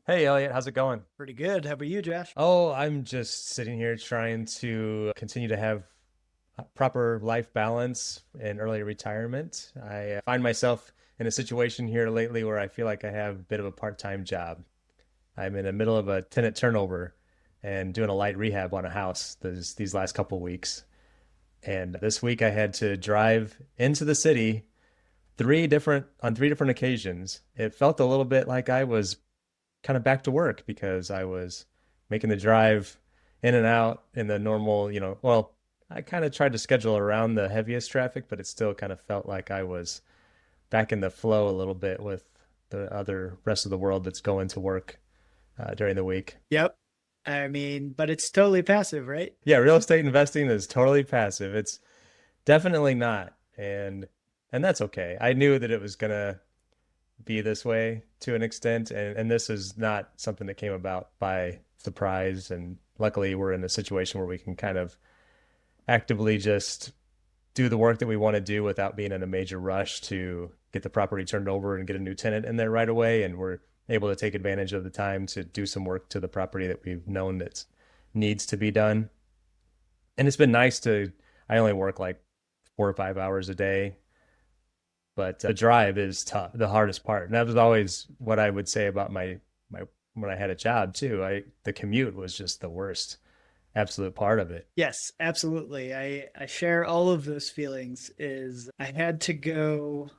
Hey Elliot, how's it going? Pretty good. How about you, Josh? Oh, I'm just sitting here trying to continue to have proper life balance and early retirement. I find myself in a situation here lately where I feel like I have a bit of a part-time job. I'm in the middle of a tenant turnover and doing a light rehab on a house these last couple weeks. And this week I had to drive into the city three different occasions. It felt a little bit like I was kind of back to work because I was making the drive in and out in the normal, I kind of tried to schedule around the heaviest traffic, but it still kind of felt like I was back in the flow a little bit with the other rest of the world that's going to work during the week. Yep. I mean, but it's totally passive, right? Yeah, real estate investing is totally passive. It's definitely not. And that's okay. I knew that it was gonna be this way to an extent, and this is not something that came about by surprise. And luckily, we're in a situation where we can kind of actively just do the work that we want to do without being in a major rush to get the property turned over and get a new tenant in there right away. And we're able to take advantage of the time to do some work to the property that we've known that needs to be done. And it's been nice to, I only work like 4 or 5 hours a day, but the drive is tough, the hardest part. And that was always what I would say about my when I had a job too. The commute was just the worst absolute part of it. Yes, absolutely. I share all of those feelings. Is I had to go.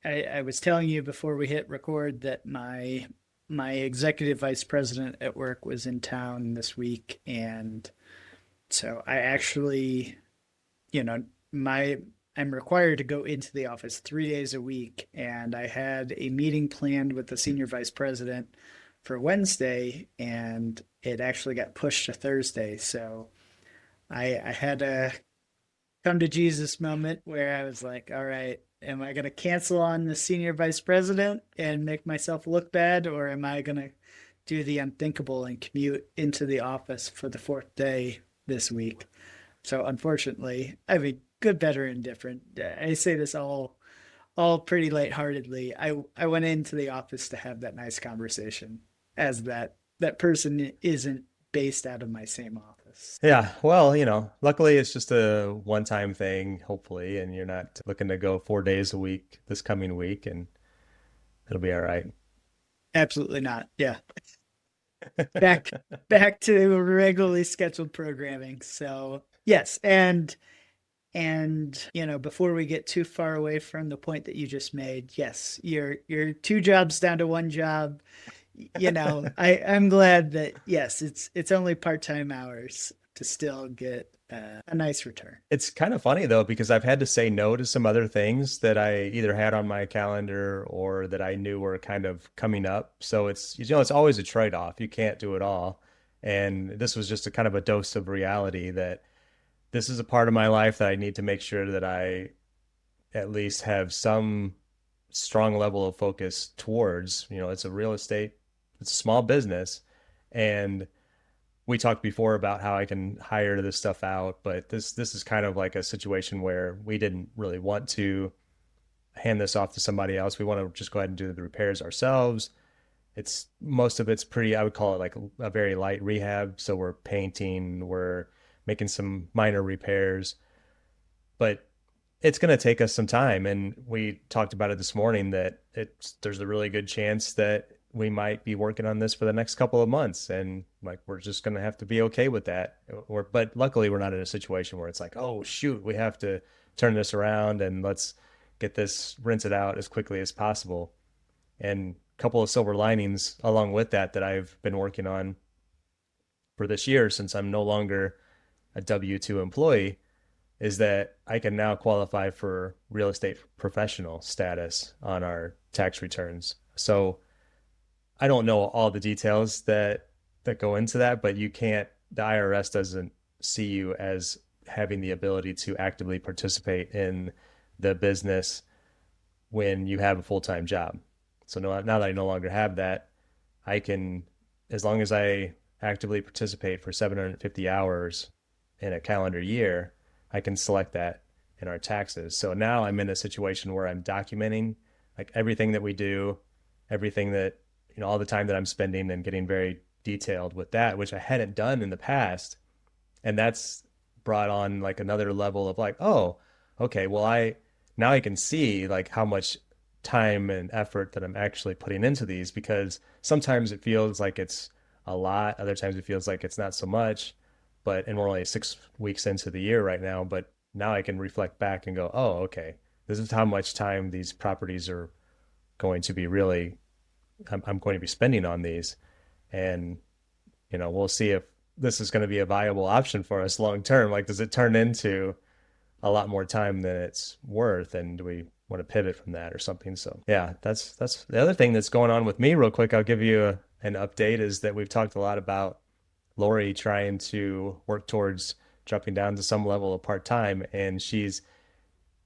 I was telling you before we hit record that my executive vice president at work was in town this week, and so I actually, you know, my I'm required to go into the office 3 days a week, and I had a meeting planned with the senior vice president for Wednesday, and it actually got pushed to Thursday. So I had a come to Jesus moment where I was like, all right, am I going to cancel on the senior vice president and make myself look bad, or am I going to do the unthinkable and commute into the office for the fourth day this week? So unfortunately, I mean, good, better, and different. I say this all pretty lightheartedly. I went into the office to have that nice conversation, as that person isn't based out of my same office. Yeah, well, luckily it's just a one-time thing, hopefully, and you're not looking to go 4 days a week this coming week, and it'll be all right. Absolutely not. Yeah, back back to regularly scheduled programming. So yes, and before we get too far away from the point that you just made, yes, you're two jobs down to one job. I'm glad that yes, it's only part-time hours to still get a nice return. It's kind of funny though, because I've had to say no to some other things that I either had on my calendar or that I knew were kind of coming up. So it's always a trade-off. You can't do it all. And this was just a kind of a dose of reality that this is a part of my life that I need to make sure that I at least have some strong level of focus towards. It's a real estate, it's a small business. And we talked before about how I can hire this stuff out, but this is kind of like a situation where we didn't really want to hand this off to somebody else. We want to just go ahead and do the repairs ourselves. It's most of it's pretty, I would call it like a very light rehab. So we're painting, we're making some minor repairs, but it's going to take us some time. And we talked about it this morning that there's a really good chance that we might be working on this for the next couple of months. And like, we're just going to have to be okay with that. But luckily we're not in a situation where it's like, oh shoot, we have to turn this around and let's get this rented out as quickly as possible. And a couple of silver linings along with that I've been working on for this year, since I'm no longer a W-2 employee, is that I can now qualify for real estate professional status on our tax returns. So I don't know all the details that go into that, but the IRS doesn't see you as having the ability to actively participate in the business when you have a full-time job. So now that I no longer have that, I can, as long as I actively participate for 750 hours in a calendar year, I can select that in our taxes. So now I'm in a situation where I'm documenting like everything that we do, everything that all the time that I'm spending and getting very detailed with that, which I hadn't done in the past. And that's brought on like another level of like, oh, okay, well, I now I can see like how much time and effort that I'm actually putting into these, because sometimes it feels like it's a lot, other times it feels like it's not so much. But and we're only 6 weeks into the year right now, but now I can reflect back and go, oh, okay, this is how much time these properties are going to be really, I'm going to be spending on these. And we'll see if this is going to be a viable option for us long term. Like, does it turn into a lot more time than it's worth? And do we want to pivot from that or something? So yeah, that's the other thing that's going on with me real quick. I'll give you an update is that we've talked a lot about Lori trying to work towards dropping down to some level of part-time, and she's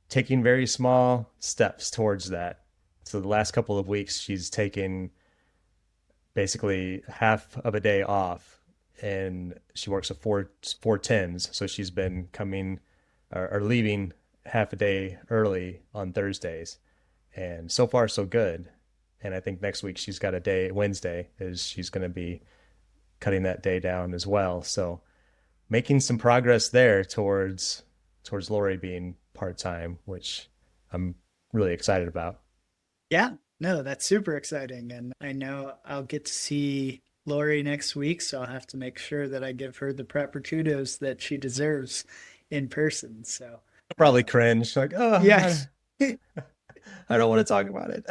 taking very small steps towards that. So the last couple of weeks, she's taken basically half of a day off, and she works a four tens. So she's been coming or leaving half a day early on Thursdays, and so far so good. And I think next week she's got a day, Wednesday, is she's going to be cutting that day down as well. So making some progress there towards Lori being part time, which I'm really excited about. Yeah, no, that's super exciting. And I know I'll get to see Lori next week, so I'll have to make sure that I give her the proper kudos that she deserves in person. So, I'll probably cringe like, oh, yes. I don't want to talk about it.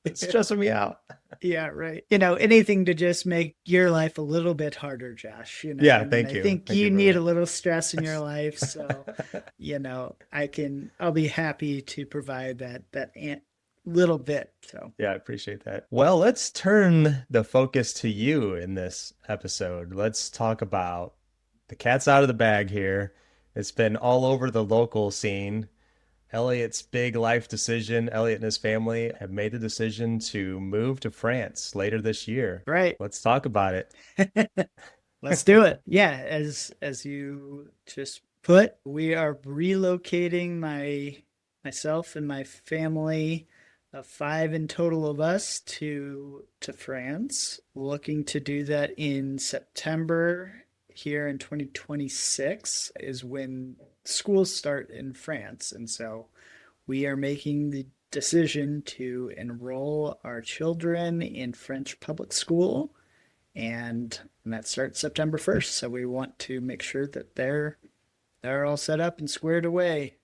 It's stressing me out. Yeah, right. Anything to just make your life a little bit harder, Josh. Yeah, I mean, thank I you. think Thank you you for need a that. little stress in your life. So, I'll be happy to provide that little bit. So, Yeah, I appreciate that. Well, let's turn the focus to you in this episode. Let's talk about the cat's out of the bag here. It's been all over the local scene. Elliot's big life decision. Elliot and his family have made the decision to move to France later this year. right. Let's talk about it. Let's do it. Yeah, as you just put, we are relocating myself and my family of five in total of us to France. Looking to do that in September here in 2026 is when schools start in France. And so we are making the decision to enroll our children in French public school, and that starts September 1st. So we want to make sure that they're all set up and squared away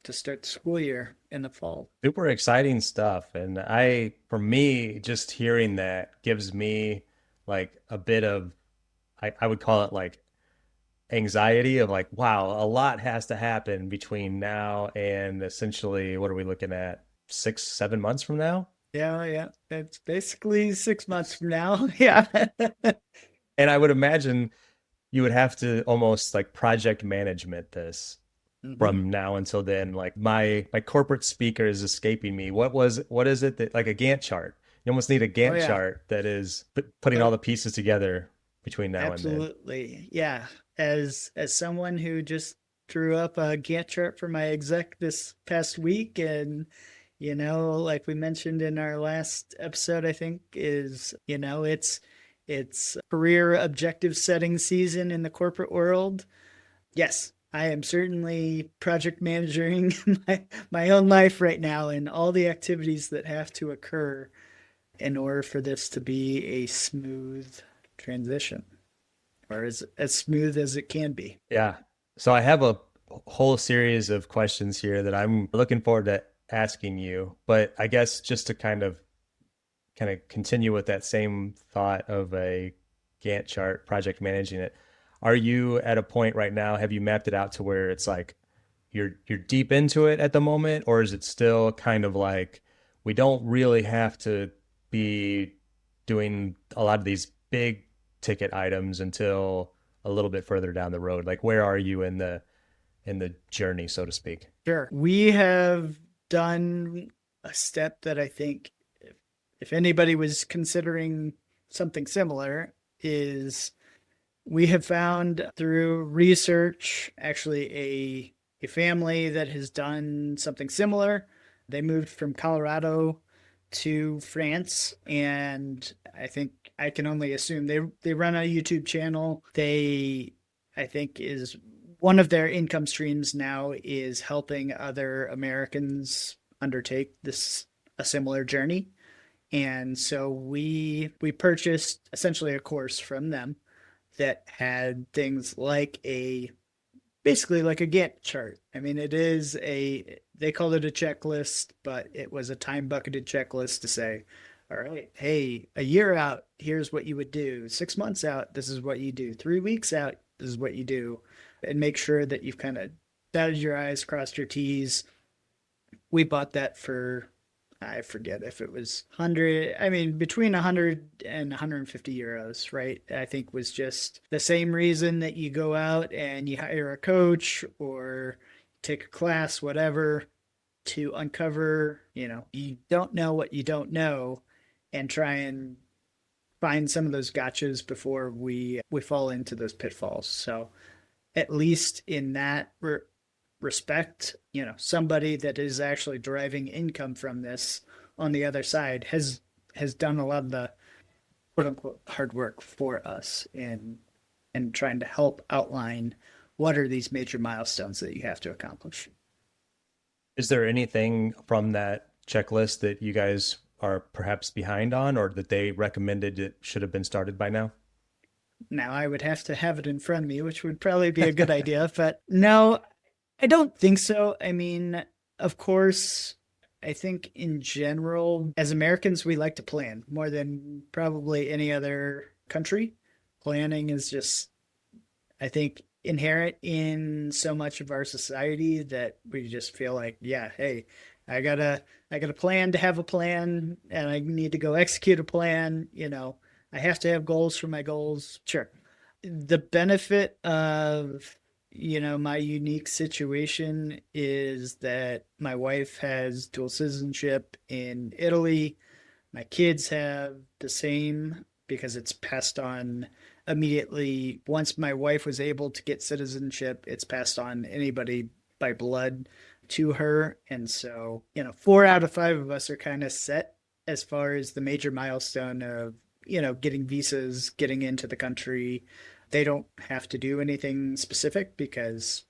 to start the school year in the fall. Super exciting stuff. And for me, just hearing that gives me like a bit of, I would call it like anxiety of like, wow, a lot has to happen between now and essentially, what are we looking at? 6, 7 months from now? Yeah, yeah. It's basically 6 months from now. Yeah. And I would imagine you would have to almost like project management this hmm from now until then. Like my corporate speaker is escaping me. What is it that like a Gantt chart? You almost need a Oh Gantt yeah. chart that is putting all the pieces together between now and then. Absolutely. Yeah. As someone who just drew up a Gantt chart for my exec this past week, and like we mentioned in our last episode, I think is, it's career objective setting season in the corporate world. Yes, I am certainly project managing my own life right now and all the activities that have to occur in order for this to be a smooth transition, or as smooth as it can be. Yeah. So I have a whole series of questions here that I'm looking forward to asking you, but I guess just to kind of continue with that same thought of a Gantt chart, project managing it. Are you at a point right now? Have you mapped it out to where it's like you're deep into it at the moment, or is it still kind of like we don't really have to be doing a lot of these big ticket items until a little bit further down the road? Like where are you in the journey, so to speak? Sure. We have done a step that I think if anybody was considering something similar is we have found through research actually a family that has done something similar. They moved from Colorado to France, and I think I can only assume they run a YouTube channel. I think is one of their income streams now is helping other Americans undertake this a similar journey. And so we purchased essentially a course from them that had things like a basically like a Gantt chart. I mean, they called it a checklist, but it was a time bucketed checklist to say, all right, hey, a year out, here's what you would do. 6 months out, this is what you do. 3 weeks out, this is what you do. And make sure that you've kind of dotted your I's, crossed your T's. We bought that for, I forget if it was 100, I mean, between 100 and 150 euros, right? I think was just the same reason that you go out and you hire a coach or take a class, whatever, to uncover, you don't know what you don't know and try and find some of those gotchas before we fall into those pitfalls. So at least in that respect, somebody that is actually deriving income from this on the other side has done a lot of the quote unquote hard work for us in trying to help outline what are these major milestones that you have to accomplish. Is there anything from that checklist that you guys are perhaps behind on or that they recommended it should have been started by now? Now I would have to have it in front of me, which would probably be a good idea, but no, I don't think so. I mean, of course, I think in general, as Americans, we like to plan more than probably any other country. Planning is just, I think, inherent in so much of our society that we just feel like, yeah, hey, I gotta plan to have a plan, and I need to go execute a plan. I have to have goals for my goals. Sure. The benefit of my unique situation is that my wife has dual citizenship in Italy. My kids have the same because it's passed on immediately. Once my wife was able to get citizenship, it's passed on anybody by blood to her. And so, 4 out of 5 of us are kind of set as far as the major milestone of, getting visas, getting into the country. They don't have to do anything specific because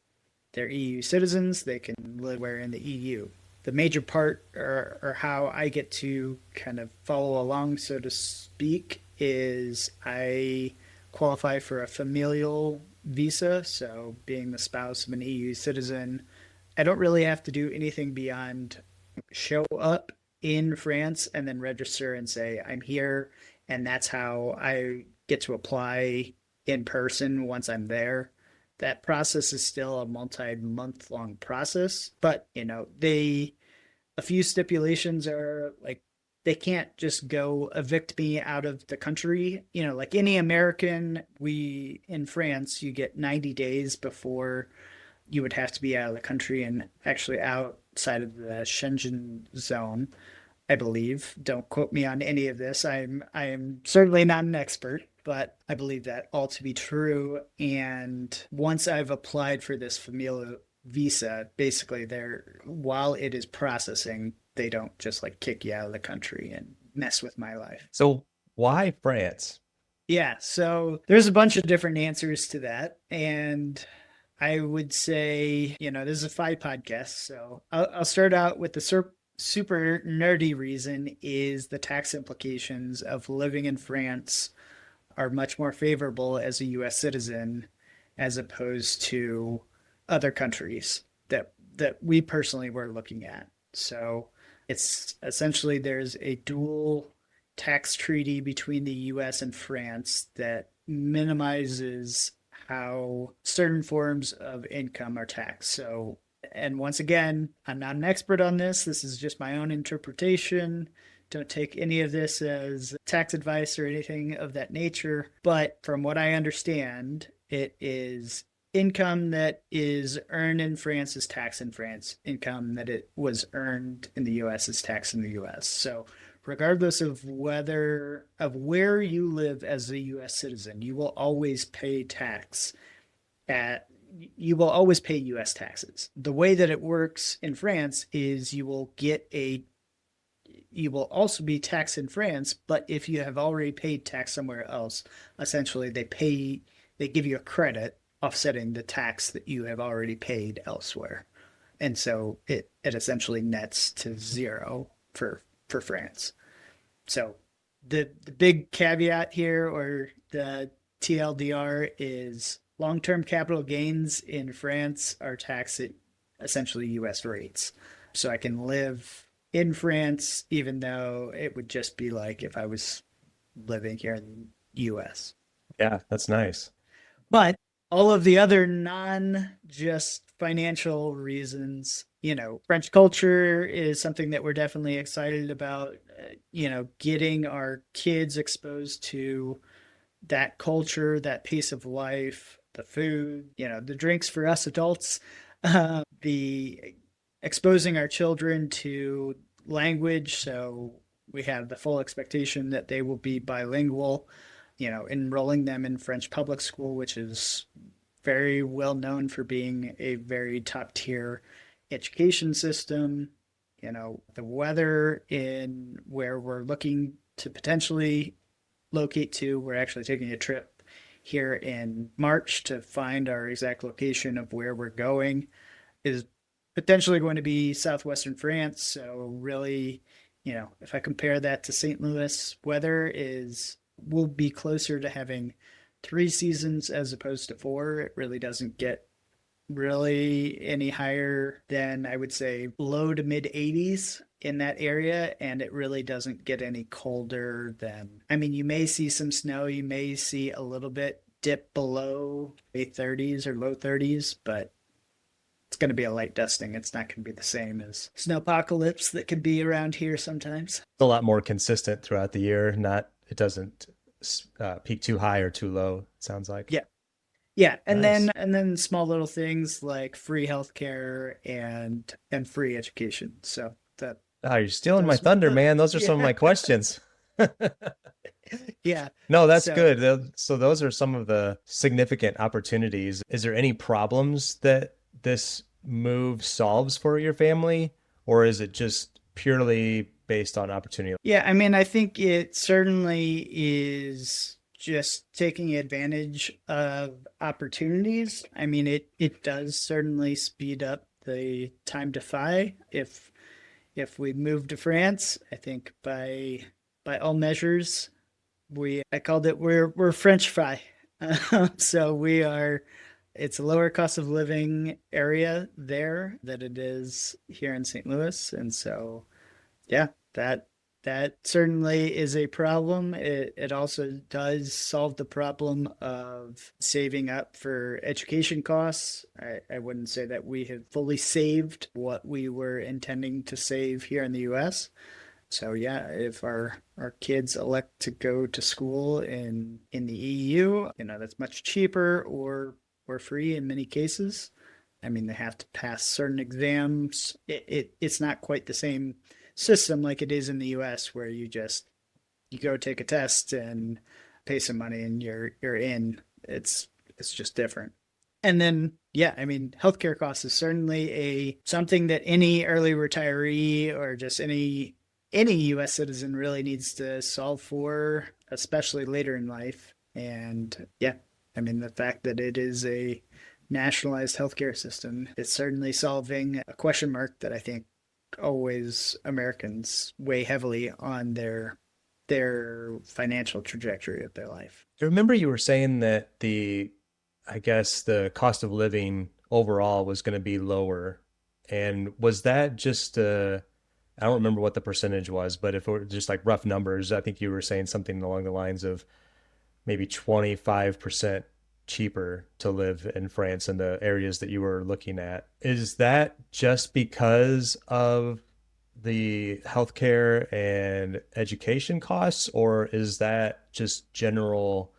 they're EU citizens. They can live where in the EU. The major part, or how I get to kind of follow along, so to speak, is I qualify for a familial visa. So, being the spouse of an EU citizen, I don't really have to do anything beyond show up in France and then register and say, I'm here. And that's how I get to apply in person once I'm there. That process is still a multi-month long process, but a few stipulations are like they can't just go evict me out of the country. Like any American, we in France, you get 90 days before you would have to be out of the country and actually outside of the Schengen zone, I believe. Don't quote me on any of this. I am certainly not an expert, but I believe that all to be true. And once I've applied for this familial visa, basically while it is processing, they don't just like kick you out of the country and mess with my life. So why France? Yeah, so there's a bunch of different answers to that. And I would say, this is a 5 podcast, so I'll start out with the super nerdy reason is the tax implications of living in France are much more favorable as a US citizen as opposed to other countries that we personally were looking at. So it's essentially there's a dual tax treaty between the US and France that minimizes how certain forms of income are taxed. So, and once again, I'm not an expert on this. This is just my own interpretation. Don't take any of this as tax advice or anything of that nature. But from what I understand, it is income that is earned in France is taxed in France. Income that it was earned in the US is taxed in the US. So regardless of where you live as a US citizen, you will always pay US taxes. The way that it works in France is you will get you will also be taxed in France, but if you have already paid tax somewhere else, essentially they give you a credit offsetting the tax that you have already paid elsewhere. And so it essentially nets to zero for France. So the big caveat here, or the TLDR, is long-term capital gains in France are taxed at essentially US rates. So I can live in France even though it would just be like if I was living here in the US. Yeah, that's nice. But all of the other non just financial reasons, French culture is something that we're definitely excited about. Getting our kids exposed to that culture, that piece of life, the food, the drinks for us adults, the exposing our children to language. So we have the full expectation that they will be bilingual, enrolling them in French public school, which is very well known for being a very top tier education system. The weather in where we're looking to potentially locate to, we're actually taking a trip here in March to find our exact location of where we're going, is potentially going to be southwestern France. So really, if I compare that to St. Louis, weather is will be closer to having 3 seasons as opposed to 4. It really doesn't get really any higher than, I would say, low to mid 80s in that area, and it really doesn't get any colder than, I mean, you may see some snow, you may see a little bit dip below a 30s or low 30s, but it's going to be a light dusting. It's not going to be the same as snowpocalypse that can be around here sometimes. It's a lot more consistent throughout the year. Not it doesn't peak too high or too low. It sounds like Yeah. Yeah, and then nice. small little things like free healthcare and free education. So that Oh, you're stealing my those thunder, the man. Those are some of yeah. my questions. Yeah. No, that's So good. So those are some of the significant opportunities. Is there any problems that this move solves for your family, or is it just purely based on opportunity? yeah, I mean, I think it certainly is just taking advantage of opportunities. I mean, it does certainly speed up the time to FI if we move to France. I think by all measures, I called it we're French fry. So we are. It's a lower cost of living area there than it is here in St. Louis, and so yeah, that certainly is a problem. It also does solve the problem of saving up for education costs. I wouldn't say that we have fully saved what we were intending to save here in the US. So yeah, if our kids elect to go to school in the EU, that's much cheaper or free in many cases. I mean, they have to pass certain exams. It's not quite the same system like it is in the US, where you go take a test and pay some money and you're in. It's just different. And then yeah, I mean, healthcare costs is certainly a something that any early retiree or just any US citizen really needs to solve for, especially later in life. And yeah, I mean, the fact that it is a nationalized healthcare system is certainly solving a question mark that I think always Americans weigh heavily on their financial trajectory of their life. I remember you were saying that I guess the cost of living overall was going to be lower. And was that just I don't remember what the percentage was, but if it were just like rough numbers, I think you were saying something along the lines of maybe 25% cheaper to live in France in the areas that you were looking at. Is that just because of the healthcare and education costs, or is that just general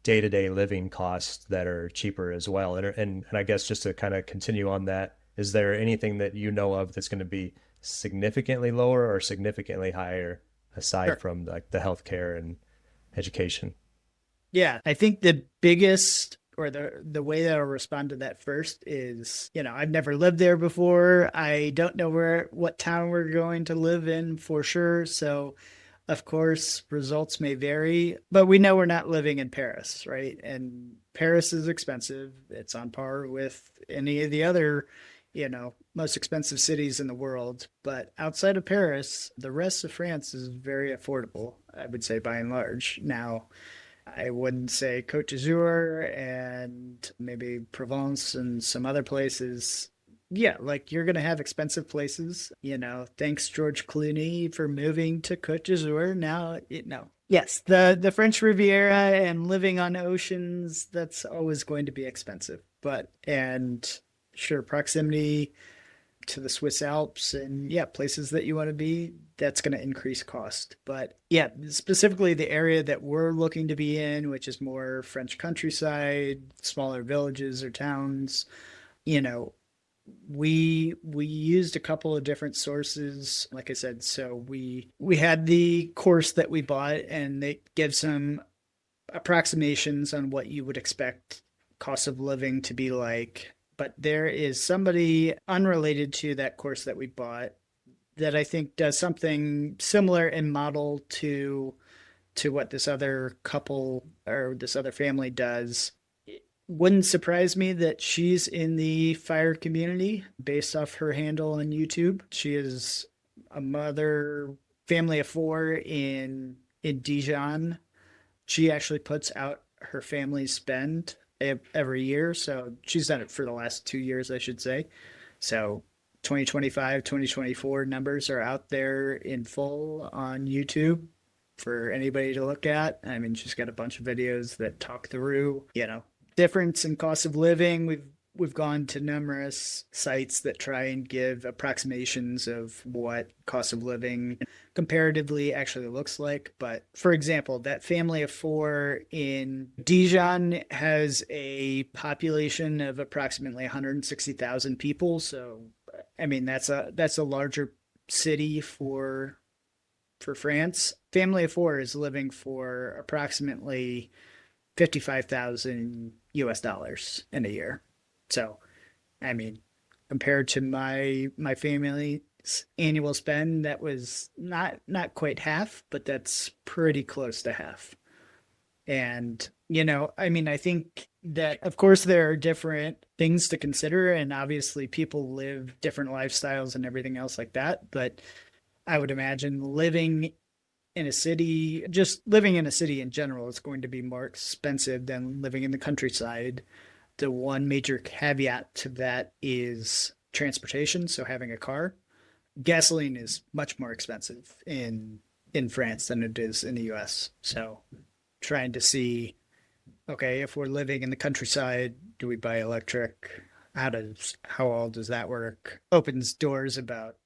day-to-day living costs that are cheaper as well? And I guess just to kind of continue on that, is there anything that you know of that's going to be significantly lower or significantly higher aside Sure. from like the healthcare and education? Yeah, I think the biggest or the way that I'll respond to that first is, I've never lived there before. I don't know what town we're going to live in for sure. So of course, results may vary, but we know we're not living in Paris, right? And Paris is expensive. It's on par with any of the other, most expensive cities in the world. But outside of Paris, the rest of France is very affordable, I would say, by and large. Now, I wouldn't say Côte d'Azur and maybe Provence and some other places. Yeah, like you're going to have expensive places. Thanks George Clooney for moving to Côte d'Azur. Now, no. Yes, the French Riviera and living on oceans, that's always going to be expensive. And sure, proximity to the Swiss Alps and yeah, places that you want to be, that's going to increase cost. But yeah, specifically the area that we're looking to be in, which is more French countryside, smaller villages or towns, you know, we used a couple of different sources, like I said. So we had the course that we bought, and they give some approximations on what you would expect cost of living to be like. But there is somebody unrelated to that course that we bought that I think does something similar in model to what this other couple or this other family does. It wouldn't surprise me that she's in the fire community based off her handle on YouTube. She is a mother, family of four in Dijon. She actually puts out her family's spend every year. So she's done it for the last 2 years, I should say. So 2025, 2024 numbers are out there in full on YouTube for anybody to look at. I mean, she's got a bunch of videos that talk through, difference in cost of living. We've gone to numerous sites that try and give approximations of what cost of living comparatively actually looks like. But for example, that family of four in Dijon has a population of approximately 160,000 people. So, I mean, that's a larger city for France. Family of four is living for approximately 55,000 US dollars in a year. So, I mean, compared to my family's annual spend, that was not quite half, but that's pretty close to half. And, I mean, I think that, of course, there are different things to consider, and obviously people live different lifestyles and everything else like that. But I would imagine just living in a city in general is going to be more expensive than living in the countryside. The one major caveat to that is transportation, so having a car. Gasoline is much more expensive in France than it is in the US. So trying to see, okay, if we're living in the countryside, do we buy electric? How all does that work? Opens doors about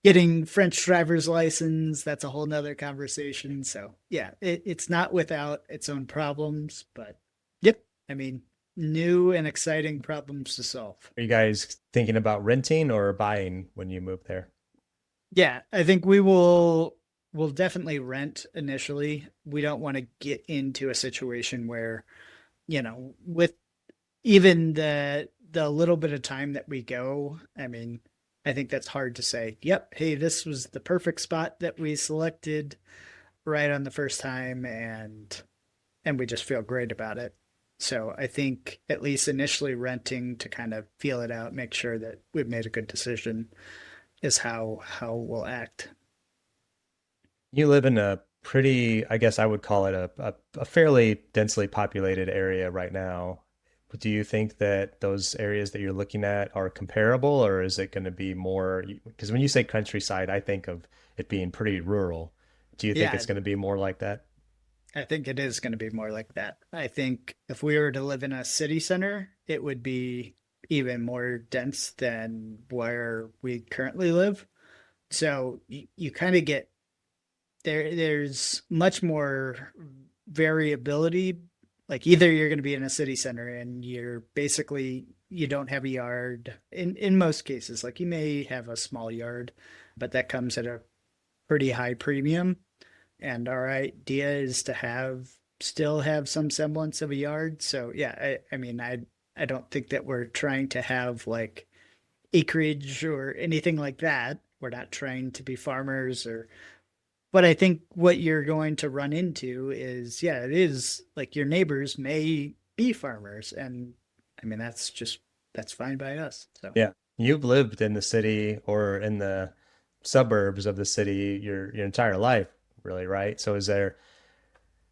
getting French driver's license. That's a whole nother conversation. So yeah, it's not without its own problems, but yep. I mean, new and exciting problems to solve. Are you guys thinking about renting or buying when you move there? Yeah, I think we'll definitely rent initially. We don't want to get into a situation where, with even the little bit of time that we go, I mean, I think that's hard to say, yep, hey, this was the perfect spot that we selected right on the first time, and we just feel great about it. So I think at least initially renting to kind of feel it out, make sure that we've made a good decision is how we'll act. You live in a pretty, I guess I would call it a fairly densely populated area right now. Do you think that those areas that you're looking at are comparable, or is it going to be more? Because when you say countryside, I think of it being pretty rural. Do you think Yeah, it's going to be more like that? I think it is going to be more like that. I think if we were to live in a city center, it would be even more dense than where we currently live. So you kind of get there's much more variability. Like either you're going to be in a city center and you don't have a yard in most cases. Like you may have a small yard, but that comes at a pretty high premium. And our idea is to have still have some semblance of a yard. So yeah, I mean, I don't think that we're trying to have like acreage or anything like that. We're not trying to be farmers or, but I think what you're going to run into is, yeah, it is like your neighbors may be farmers. And I mean, that's fine by us. So Yeah. You've lived in the city or in the suburbs of the city your entire life, really, right? So is there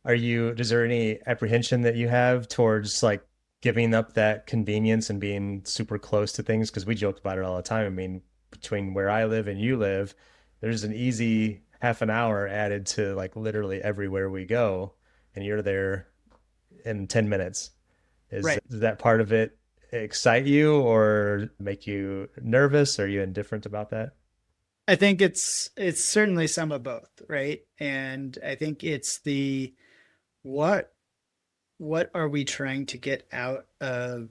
any apprehension that you have towards like giving up that convenience and being super close to things? Because we joke about it all the time. I mean, between where I live and you live, there's an easy half an hour added to like literally everywhere we go, and you're there in 10 minutes. right. Does that part of it excite you or make you nervous? Are you indifferent about that? I think it's certainly some of both, right? And I think it's the what what are we trying to get out of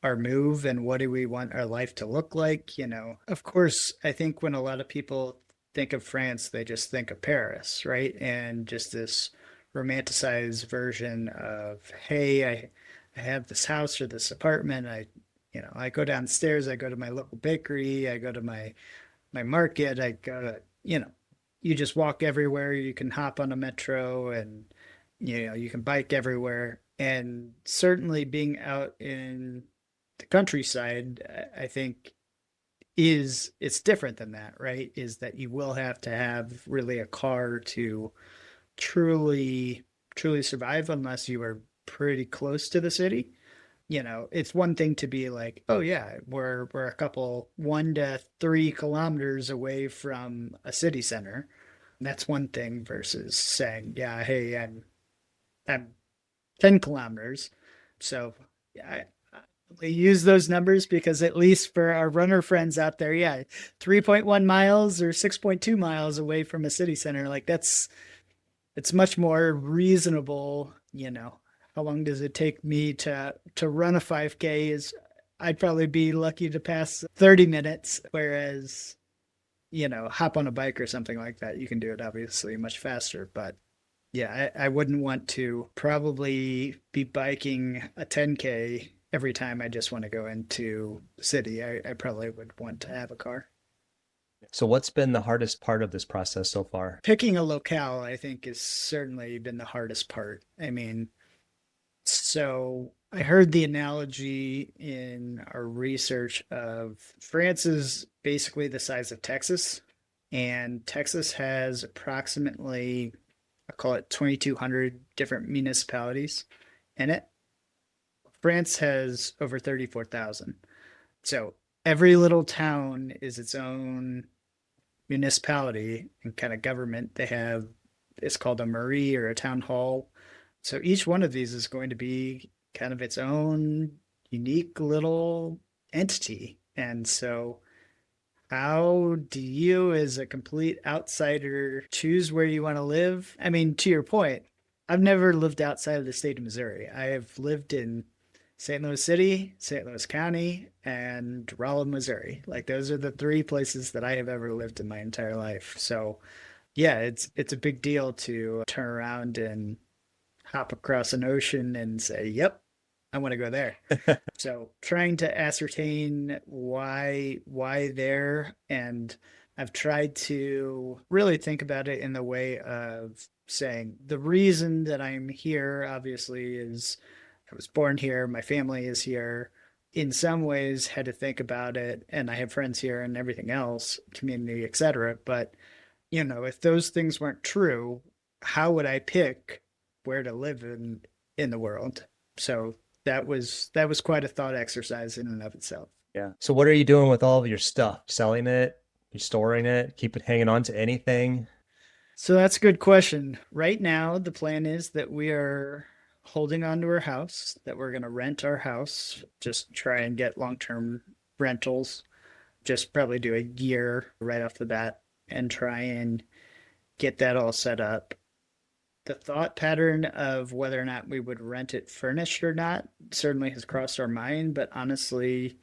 our move and what do we want our life to look like? Of course, I think when a lot of people think of France, they just think of Paris, right? And just this romanticized version of, hey, I have this house or this apartment. I go downstairs, I go to my local bakery, I go to my market, I go to, you just walk everywhere. You can hop on a metro and, you can bike everywhere. And certainly being out in the countryside, I think it's different than that, right? Is that you will have to have really a car to truly truly survive unless you are pretty close to the city. It's one thing to be like, oh yeah, we're a couple 1 to 3 kilometers away from a city center. That's one thing versus saying, yeah, hey, I'm 10 kilometers. So yeah, we use those numbers because at least for our runner friends out there, yeah, 3.1 miles or 6.2 miles away from a city center, like it's much more reasonable. How long does it take me to run a 5K? Is I'd probably be lucky to pass 30 minutes, whereas hop on a bike or something like that, you can do it obviously much faster. But yeah, I wouldn't want to probably be biking a 10K every time I just want to go into the city. I probably would want to have a car. So what's been the hardest part of this process so far? Picking a locale, I think, has certainly been the hardest part. I mean, so I heard the analogy in our research of France is basically the size of Texas, and Texas has approximately, I call it 2,200 different municipalities in it. France has over 34,000. So every little town is its own municipality and kind of government. They have, it's called a mairie or a town hall. So each one of these is going to be kind of its own unique little entity. And so, how do you, as a complete outsider, choose where you want to live? I mean, to your point, I've never lived outside of the state of Missouri. I have lived in St. Louis City, St. Louis County, and Derail, Missouri. Like those are the three places that I have ever lived in my entire life. So, yeah, it's a big deal to turn around and hop across an ocean and say, "Yep, I want to go there." So trying to ascertain why there, and I've tried to really think about it in the way of saying the reason that I'm here obviously is I was born here, my family is here. In some ways had to think about it and I have friends here and everything else, community, etc. But if those things weren't true, how would I pick where to live in the world? So that was quite a thought exercise in and of itself. Yeah. So what are you doing with all of your stuff? Selling it? You storing it? Keep it hanging on to anything? So that's a good question. Right now, the plan is that we are holding on to our house, that we're going to rent our house, just try and get long-term rentals, just probably do a year right off the bat and try and get that all set up. The thought pattern of whether or not we would rent it furnished or not certainly has crossed our mind, but honestly,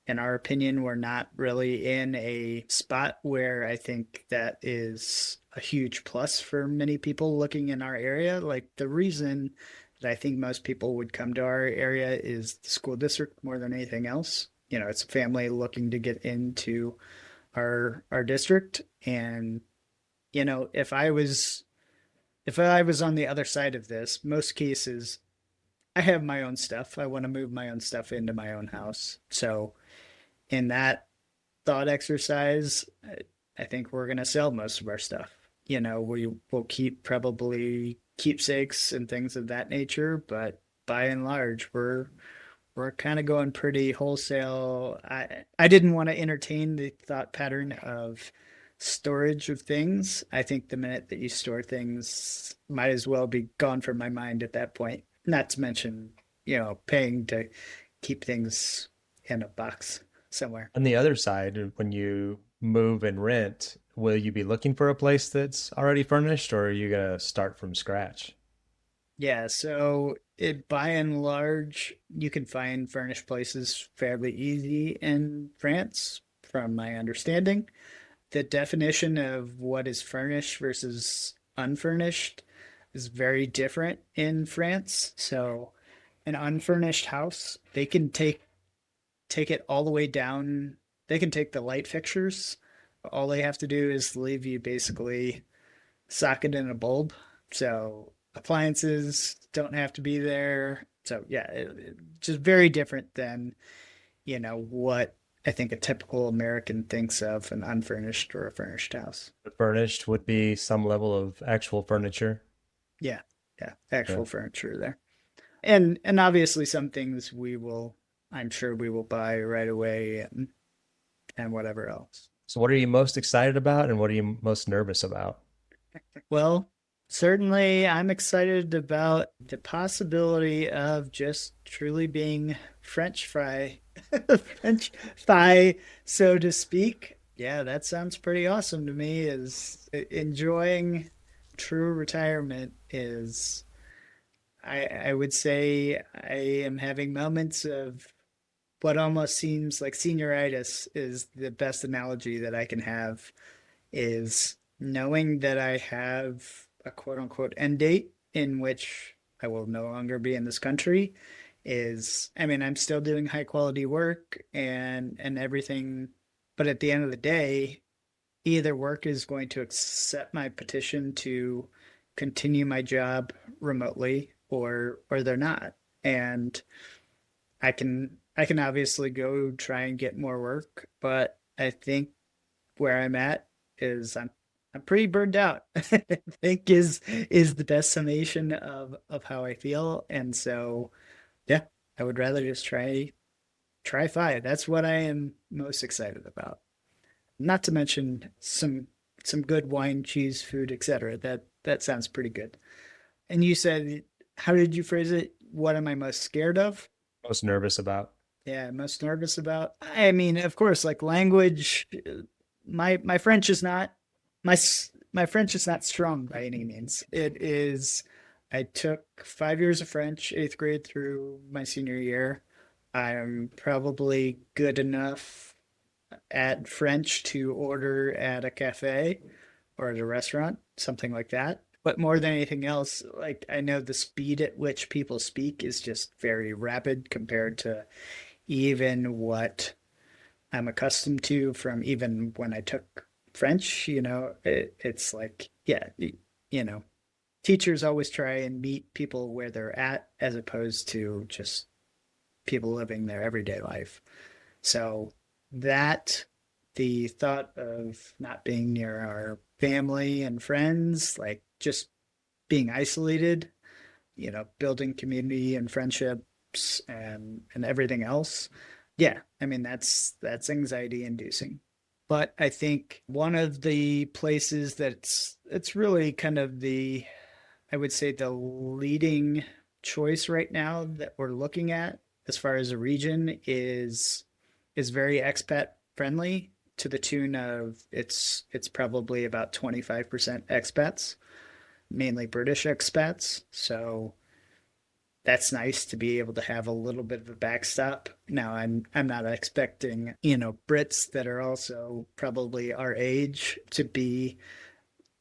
in our opinion, we're not really in a spot where I think that is a huge plus for many people looking in our area. Like the reason that I think most people would come to our area is the school district more than anything else. You know, it's a family looking to get into our district. And, you know, if I was on the other side of this, most cases I have my own stuff. I want to move my own stuff into my own house. So in that thought exercise, I think we're going to sell most of our stuff. You know, we will keep probably keepsakes and things of that nature, but by and large, we're kind of going pretty wholesale. I didn't want to entertain the thought pattern of storage of things. I think the minute that you store things might as well be gone from my mind at that point. Not to mention, you know, paying to keep things in a box somewhere. On the other side, when you move and rent, will you be looking for a place that's already furnished, or are you gonna start from scratch? Yeah, so it by and large, you can find furnished places fairly easy in France, from my understanding. The definition of what is furnished versus unfurnished is very different in France. So, an unfurnished house, they can take it all the way down. They can take the light fixtures. All they have to do is leave you basically socket and a bulb. So appliances don't have to be there. So yeah, just very different than, you know, what I think a typical American thinks of an unfurnished or a furnished house. Furnished would be some level of actual furniture. Yeah, yeah, Yeah. actual furniture there. And obviously some things I'm sure we will buy right away and whatever else. So what are you most excited about and what are you most nervous about? Well, certainly I'm excited about the possibility of just truly being French fry, French fry, so to speak. Yeah, that sounds pretty awesome to me. Is enjoying true retirement is I would say I am having moments of what almost seems like senioritis is the best analogy that I can have is knowing that I have a quote unquote end date in which I will no longer be in this country is I mean I'm still doing high quality work and everything, but at the end of the day either work is going to accept my petition to continue my job remotely or they're not. And I can obviously go try and get more work, but I think where I'm at is I'm pretty burned out. I think is the best summation of how I feel. And so yeah, I would rather just try five. That's what I am most excited about. Not to mention some good wine, cheese, food, etc. That sounds pretty good. And you said, how did you phrase it? What am I most scared of? Most nervous about? Yeah, most nervous about. I mean, of course, like language. My French is not my my French is not strong by any means. It is. I took 5 years of French, eighth grade through my senior year. I'm probably good enough at French to order at a cafe or at a restaurant, something like that. But more than anything else, like I know the speed at which people speak is just very rapid compared to even what I'm accustomed to from even when I took French. You know, it's like, yeah, you know, teachers always try and meet people where they're at as opposed to just people living their everyday life. So that the thought of not being near our family and friends, like just being isolated, you know, building community and friendships and everything else. Yeah, I mean that's anxiety inducing. But I think one of the places that's it's really kind of the I would say the leading choice right now that we're looking at as far as a region is very expat friendly to the tune of it's probably about 25% expats, mainly British expats. So that's nice to be able to have a little bit of a backstop. Now I'm not expecting, you know, Brits that are also probably our age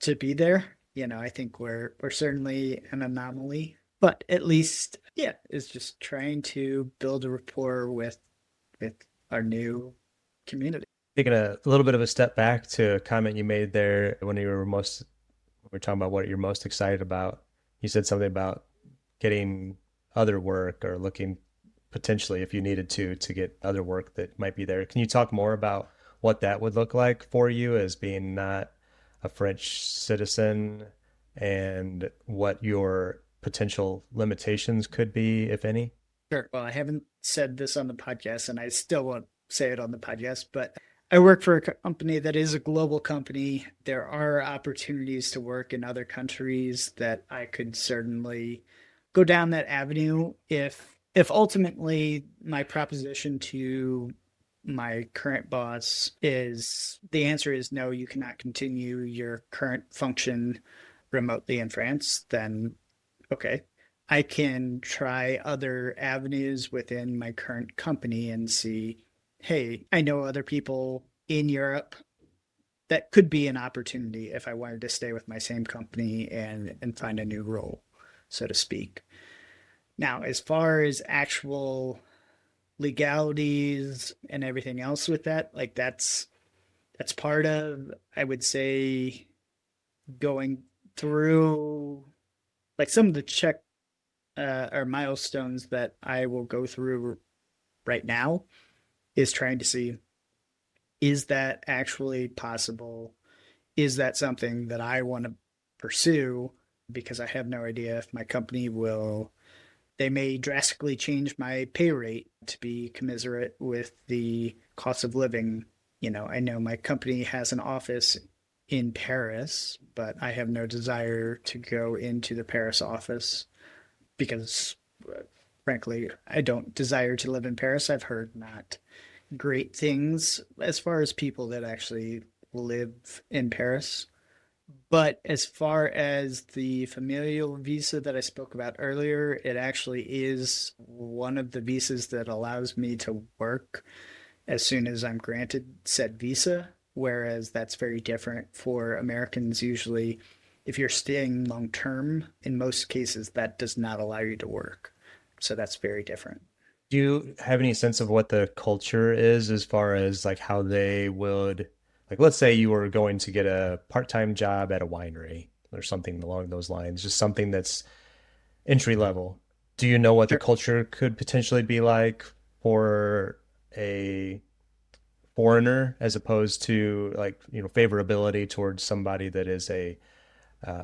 to be there. I think we're certainly an anomaly, but at least, yeah, is just trying to build a rapport with our new community. Taking a little bit of a step back to a comment you made there when you were most, we were talking about what you're most excited about. You said something about getting other work or looking potentially if you needed to get other work that might be there. Can you talk more about what that would look like for you as being not a French citizen and what your potential limitations could be, if any? Sure. Well, I haven't said this on the podcast, and I still won't say it on the podcast, but I work for a company that is a global company. There are opportunities to work in other countries that I could certainly go down that avenue if ultimately my proposition to my current boss is the answer is no, you cannot continue your current function remotely in France, then okay, I can try other avenues within my current company and see, hey, I know other people in Europe that could be an opportunity if I wanted to stay with my same company and find a new role, so to speak. Now, as far as actual legalities and everything else with that, like that's part of, I would say, going through like some of the check or milestones that I will go through right now is trying to see, is that actually possible? Is that something that I want to pursue? Because I have no idea if my company will, they may drastically change my pay rate to be commensurate with the cost of living. I know my company has an office in Paris, but I have no desire to go into the Paris office because, frankly, I don't desire to live in Paris. I've heard not great things as far as people that actually live in Paris. But as far as the familial visa that I spoke about earlier, it actually is one of the visas that allows me to work as soon as I'm granted said visa. Whereas that's very different for Americans. Usually, if you're staying long term, in most cases, that does not allow you to work. So that's very different. Do you have any sense of what the culture is as far as like how they would, like, let's say you were going to get a part-time job at a winery or something along those lines, just something that's entry level. Do you know what the Sure. culture could potentially be like for a foreigner as opposed to like, favorability towards somebody that is a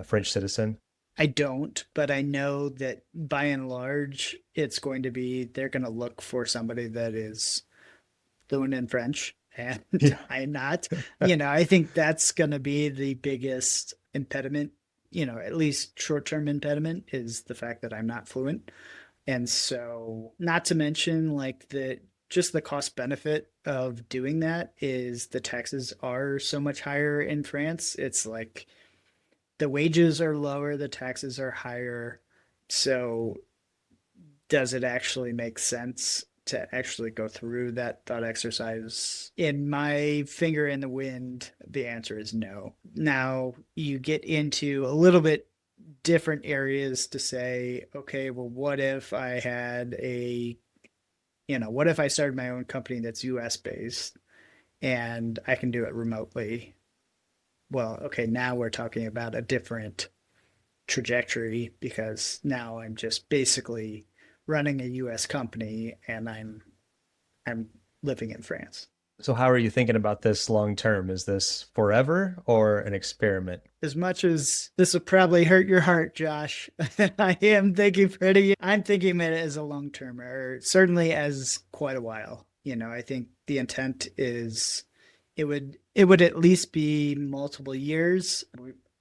French citizen? I don't, but I know that by and large, it's going to be, they're going to look for somebody that is fluent in French, and Yeah. I'm not. I think that's going to be the biggest impediment, at least short term impediment is the fact that I'm not fluent. And so, not to mention, like, just the cost benefit of doing that is the taxes are so much higher in France. It's like the wages are lower, the taxes are higher. So, does it actually make sense to actually go through that thought exercise? In my finger in the wind, the answer is no. Now, you get into a little bit different areas to say, okay, well, what if I had what if I started my own company that's US based and I can do it remotely? Well, okay, now we're talking about a different trajectory because now I'm just basically running a US company and I'm living in France. So how are you thinking about this long term? Is this forever or an experiment? As much as this will probably hurt your heart, Josh, I'm thinking of it as a long term, or certainly as quite a while. I think the intent is it would at least be multiple years.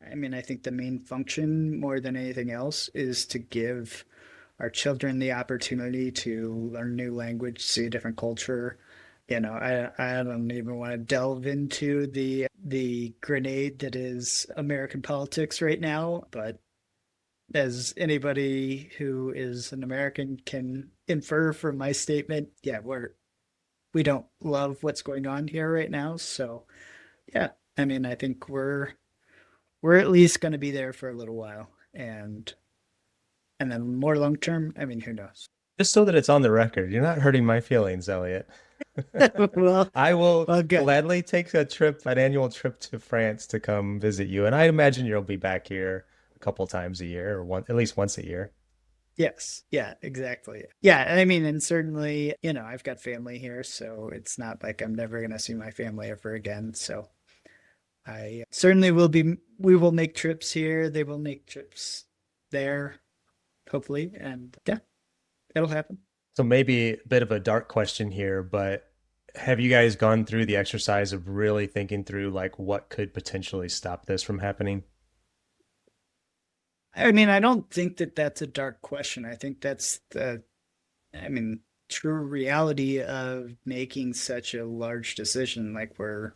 I mean, I think the main function more than anything else is to give our children the opportunity to learn new language, see a different culture. I don't even want to delve into the grenade that is American politics right now, but as anybody who is an American can infer from my statement, yeah, we don't love what's going on here right now. So, yeah, I mean, I think we're at least going to be there for a little while, and then more long term. I mean, who knows? Just so that it's on the record, you're not hurting my feelings, Elliot. well, I will well, good. gladly take a trip, an annual trip to France to come visit you. And I imagine you'll be back here a couple times a year or at least once a year. Yes. Yeah, exactly. Yeah. I mean, and certainly, I've got family here, so it's not like I'm never going to see my family ever again. So I certainly we will make trips here. They will make trips there, hopefully. And yeah, it'll happen. So maybe a bit of a dark question here, but have you guys gone through the exercise of really thinking through like what could potentially stop this from happening? I mean, I don't think that that's a dark question. I think I mean, true reality of making such a large decision like we're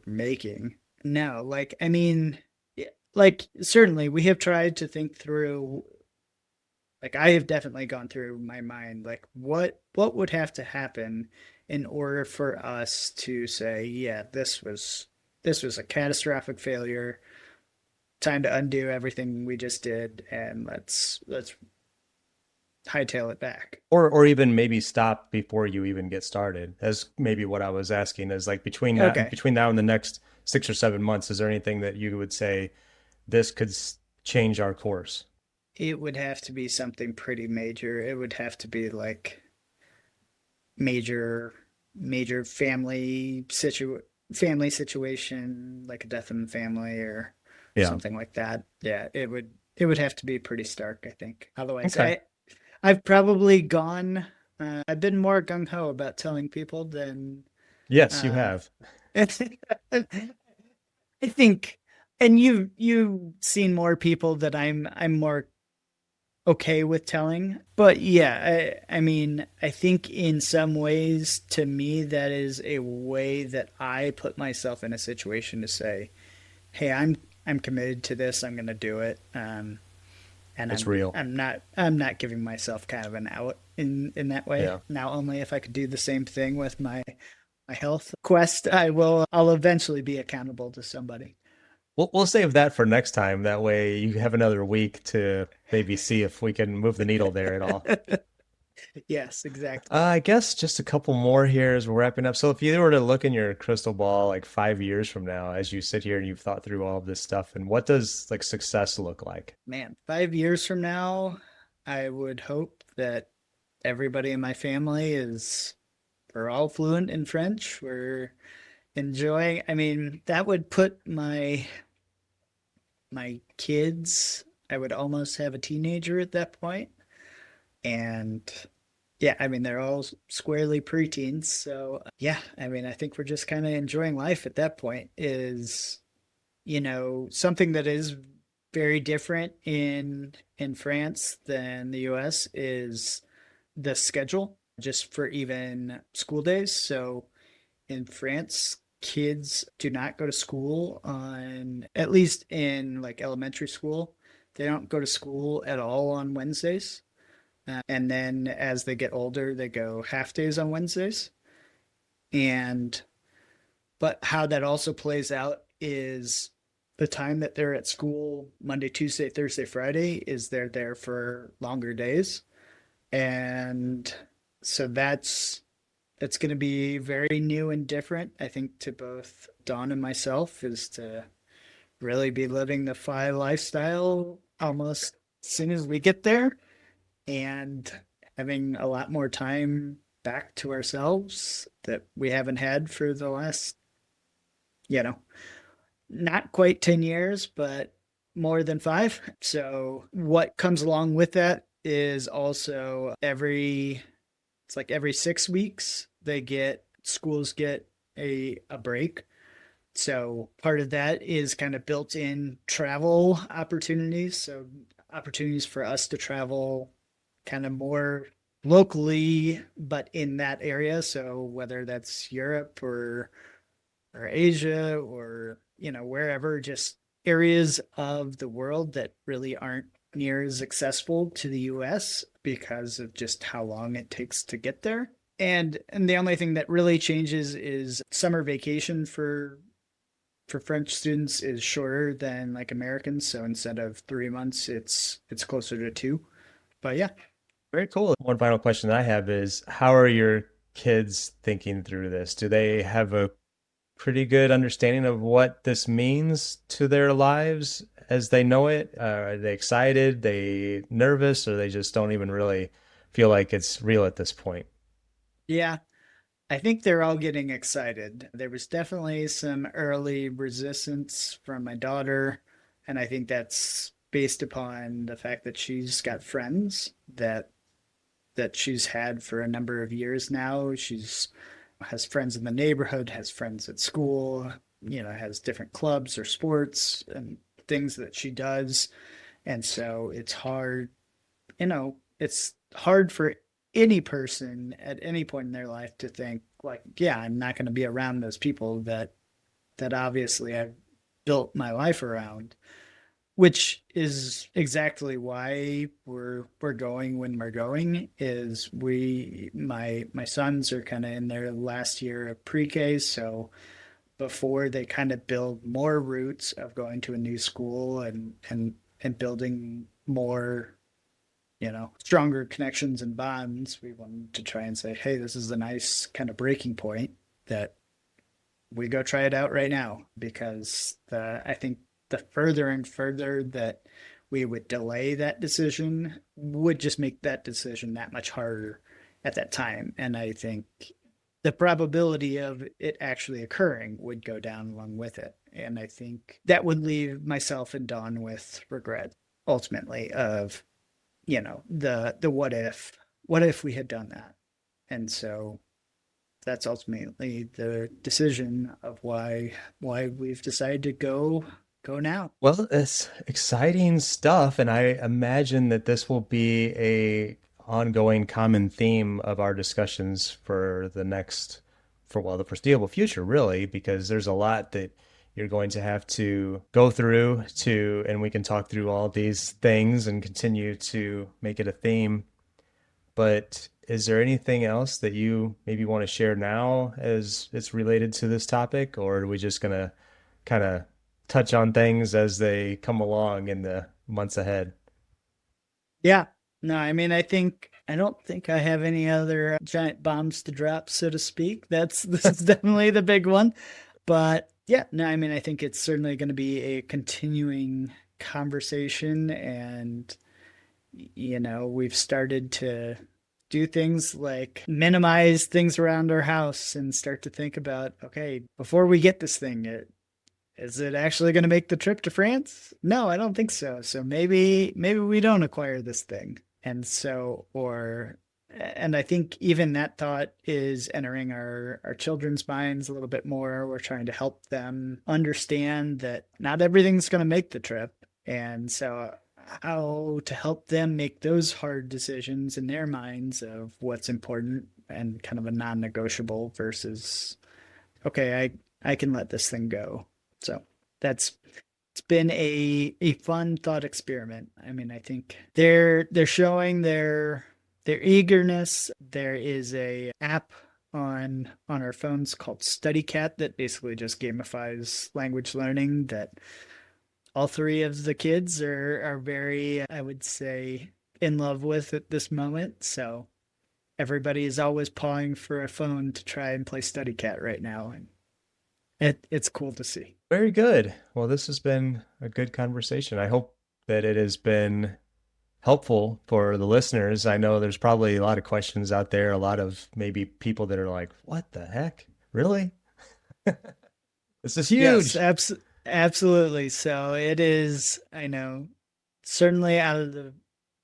making. No, like, I mean, like, certainly we have tried to think through, like, I have definitely gone through my mind, like, what would have to happen in order for us to say, yeah, this was a catastrophic failure. Time to undo everything we just did, and let's hightail it back. Or even maybe stop before you even get started. As maybe what I was asking is like Okay. between now and the next 6 or 7 months, is there anything that you would say this could change our course? It would have to be something pretty major. It would have to be like major major family situation, like a death in the family or Yeah. something like that. Yeah, it would have to be pretty stark, I think. Otherwise, Okay. I've probably gone I've been more gung ho about telling people than Yes, you uh have. I think, and you've seen more people that I'm more okay with telling. But yeah, I mean, I think in some ways, to me, that is a way that I put myself in a situation to say, "Hey, I'm committed to this. I'm going to do it." And It's I'm real. I'm not giving myself kind of an out in that way. Yeah. Now, only if I could do the same thing with my health quest, I'll eventually be accountable to somebody. We'll save that for next time. That way you have another week to maybe see if we can move the needle there at all. Yes, exactly. I guess just a couple more here as we're wrapping up. So if you were to look in your crystal ball like 5 years from now, as you sit here and you've thought through all of this stuff, and what does like success look like? Man, 5 years from now, I would hope that everybody in my family we're all fluent in French. We're enjoying, I mean, that would put my kids, I would almost have a teenager at that point. And yeah, I mean, they're all squarely preteens. So yeah, I mean, I think we're just kind of enjoying life at that point is, something that is very different in France than the US is the schedule just for even school days. So in France, kids do not go to school on, at least in like elementary school, they don't go to school at all on Wednesdays. And then as they get older, they go half days on Wednesdays. And, but how that also plays out is the time that they're at school Monday, Tuesday, Thursday, Friday is they're there for longer days. And so that's going to be very new and different, I think, to both Dawn and myself, is to really be living the FI lifestyle almost as soon as we get there and having a lot more time back to ourselves that we haven't had for the last, you know, not quite 10 years, but more than five. So, what comes along with that is also it's like every 6 weeks, schools get a break. So, part of that is kind of built in travel opportunities. So, opportunities for us to travel kind of more locally, but in that area. So, whether that's Europe or Asia or, wherever, just areas of the world that really aren't near as accessible to the US because of just how long it takes to get there. And the only thing that really changes is summer vacation for for French students is shorter than like Americans. So instead of 3 months, it's closer to two. But yeah. Very cool. One final question that I have is, how are your kids thinking through this? Do they have a pretty good understanding of what this means to their lives as they know it? Are they excited? They nervous, or they just don't even really feel like it's real at this point? Yeah, I think they're all getting excited. There was definitely some early resistance from my daughter, and I think that's based upon the fact that she's got friends that she's had for a number of years now. She's has friends in the neighborhood, has friends at school, has different clubs or sports and things that she does. And so it's hard for any person at any point in their life to think like, yeah, I'm not going to be around those people that obviously I've built my life around, which is exactly why we're going when we're going. Is we my sons are kind of in their last year of pre-K, so before they kind of build more roots of going to a new school and building more, stronger connections and bonds, we wanted to try and say, hey, this is a nice kind of breaking point that we go try it out right now, because I think the further and further that we would delay that decision would just make that decision that much harder at that time. And I think the probability of it actually occurring would go down along with it. And I think that would leave myself and Dawn with regret ultimately of, the what if we had done that. And so that's ultimately the decision of why we've decided to go now. Well, it's exciting stuff, and I imagine that this will be a ongoing common theme of our discussions for the foreseeable future, really, because there's a lot that you're going to have to go through and we can talk through all these things and continue to make it a theme. But is there anything else that you maybe want to share now as it's related to this topic, or are we just gonna kind of touch on things as they come along in the months ahead? Yeah. No, I mean, I don't think I have any other giant bombs to drop, so to speak. This is definitely the big one. But yeah, no, I mean, I think it's certainly going to be a continuing conversation. And, we've started to do things like minimize things around our house and start to think about, okay, before we get this thing, is it actually going to make the trip to France? No, I don't think so. So maybe we don't acquire this thing. And I think even that thought is entering our children's minds a little bit more. We're trying to help them understand that not everything's going to make the trip. And so how to help them make those hard decisions in their minds of what's important and kind of a non-negotiable versus, okay, I can let this thing go. So that's it's been a fun thought experiment. I mean, I think they're showing their eagerness. There is a app on our phones called StudyCat that basically just gamifies language learning that all three of the kids are very, I would say, in love with at this moment. So everybody is always pawing for a phone to try and play StudyCat right now, and it's cool to see. Very good. Well, this has been a good conversation. I hope that it has been helpful for the listeners. I know there's probably a lot of questions out there, a lot of maybe people that are like, what the heck? Really? This is Yes, huge. absolutely. So it is, I know, certainly out of the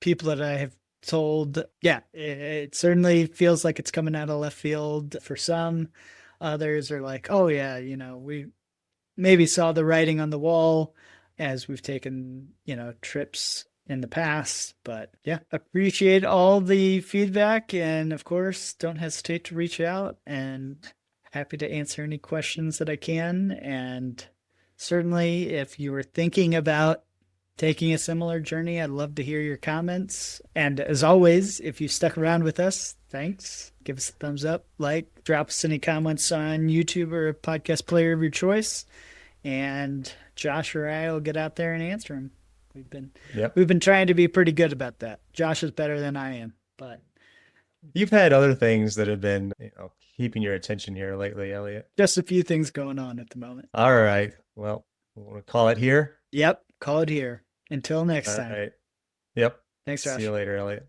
people that I have told, yeah, it certainly feels like it's coming out of left field for some. Others are like, oh, yeah, we maybe saw the writing on the wall as we've taken, trips in the past. But yeah, appreciate all the feedback. And of course, don't hesitate to reach out, and happy to answer any questions that I can. And certainly, if you were thinking about taking a similar journey, I'd love to hear your comments. And as always, if you stuck around with us, thanks. Give us a thumbs up, drop us any comments on YouTube or a podcast player of your choice. and Josh or I will get out there and answer them. We've been Yep. we've been trying to be pretty good about that. Josh is better than I am, but You've had other things that have been, keeping your attention here lately, Elliot. just a few things going on at the moment. All right. Well, we'll call it here. Yep, call it here. Until next All time. right. Yep. Thanks, See Josh. you later, Elliot.